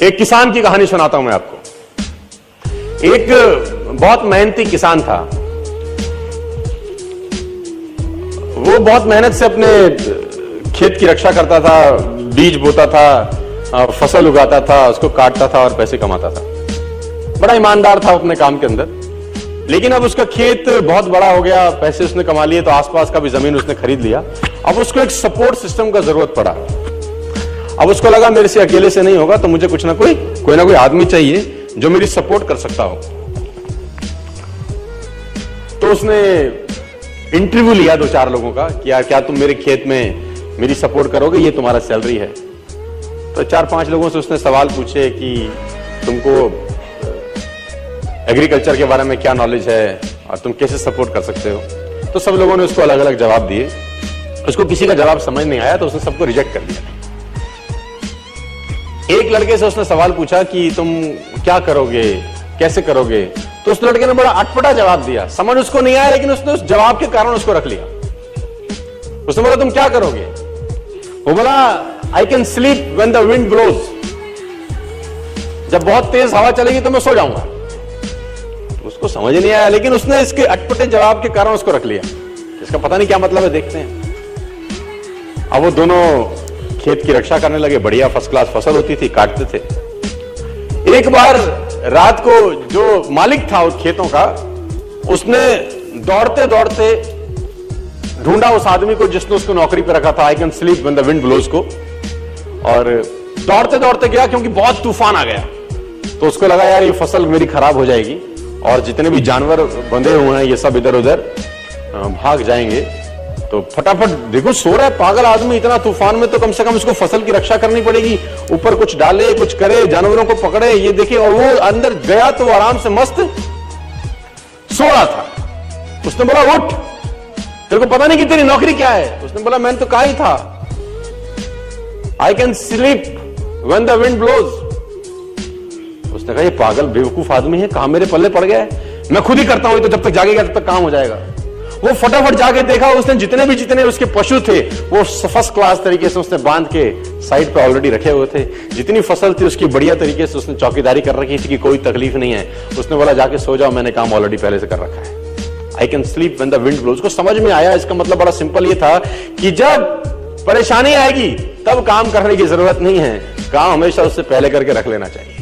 एक किसान की कहानी सुनाता हूं मैं आपको। एक बहुत मेहनती किसान था। वो बहुत मेहनत से अपने खेत की रक्षा करता था, बीज बोता था, फसल उगाता था, उसको काटता था और पैसे कमाता था। बड़ा ईमानदार था अपने काम के अंदर। लेकिन अब उसका खेत बहुत बड़ा हो गया, पैसे उसने कमा लिए, तो आसपास का भी जमीन उसने खरीद लिया। अब उसको एक सपोर्ट सिस्टम का जरूरत पड़ा। अब उसको लगा मेरे से अकेले से नहीं होगा, तो मुझे कुछ ना कोई आदमी चाहिए जो मेरी सपोर्ट कर सकता हो। तो उसने इंटरव्यू लिया 2-4 लोगों का कि यार क्या तुम मेरे खेत में मेरी सपोर्ट करोगे, ये तुम्हारा सैलरी है। तो 4-5 लोगों से उसने सवाल पूछे कि तुमको एग्रीकल्चर के बारे में क्या नॉलेज है और तुम कैसे सपोर्ट कर सकते हो। तो सब लोगों ने उसको अलग अलग जवाब दिए। उसको किसी का जवाब समझ नहीं आया, तो उसने सबको रिजेक्ट कर दिया। एक लड़के से उसने सवाल पूछा कि तुम क्या करोगे, कैसे करोगे। तो उस लड़के ने बड़ा अटपटा जवाब दिया। समझ उसको नहीं आया, लेकिन उसने उस जवाब के कारण उसको रख लिया। उसने बोला तुम क्या करोगे। वो बोला I can sleep when the wind blows. जब बहुत तेज हवा चलेगी तो मैं सो जाऊंगा। उसको समझ नहीं आया, लेकिन उसने इसके अटपटे जवाब के कारण उसको रख लिया। इसका पता नहीं क्या मतलब है, देखते हैं। अब वो दोनों खेत की रक्षा करने लगे। बढ़िया फर्स्ट क्लास फसल होती थी, काटते थे। एक बार रात को जो मालिक था उस खेतों का, उसने दौड़ते दौड़ते ढूंढा उस आदमी को जिसने उसको नौकरी पे रखा था, I can sleep when the wind blows को। और दौड़ते दौड़ते गया क्योंकि बहुत तूफान आ गया। तो उसको लगा यार ये फसल मेरी खराब हो जाएगी और जितने भी जानवर बंधे हुए हैं ये सब इधर उधर भाग जाएंगे। तो फटाफट देखो, सो रहा है पागल आदमी इतना तूफान में, तो कम से कम उसको फसल की रक्षा करनी पड़ेगी। ऊपर कुछ डाले, कुछ करे, जानवरों को पकड़े, ये देखिए। और वो अंदर गया तो आराम से मस्त सो रहा था। उसने बोला उठ, तेरे को पता नहीं कि तेरी नौकरी क्या है। उसने बोला मैंने तो कहा ही था I can sleep when the wind blows. उसने कहा ये पागल बेवकूफ आदमी है, कहां मेरे पल्ले पड़ गया है, मैं खुद ही करता हूं, तो जब तक जागेगा तब तक काम हो जाएगा। वो फटाफट जाके देखा, उसने जितने उसके पशु थे वो फर्स्ट क्लास तरीके से उसने बांध के साइड पे ऑलरेडी रखे हुए थे। जितनी फसल थी उसकी बढ़िया तरीके से उसने चौकीदारी कर रखी थी कि कोई तकलीफ नहीं है। उसने बोला जाके सो जाओ, मैंने काम ऑलरेडी पहले से कर रखा है। I can sleep when the wind blows. उसको समझ में आया, इसका मतलब बड़ा सिंपल ये था कि जब परेशानी आएगी तब काम करने की जरूरत नहीं है, काम हमेशा उससे पहले करके रख लेना चाहिए।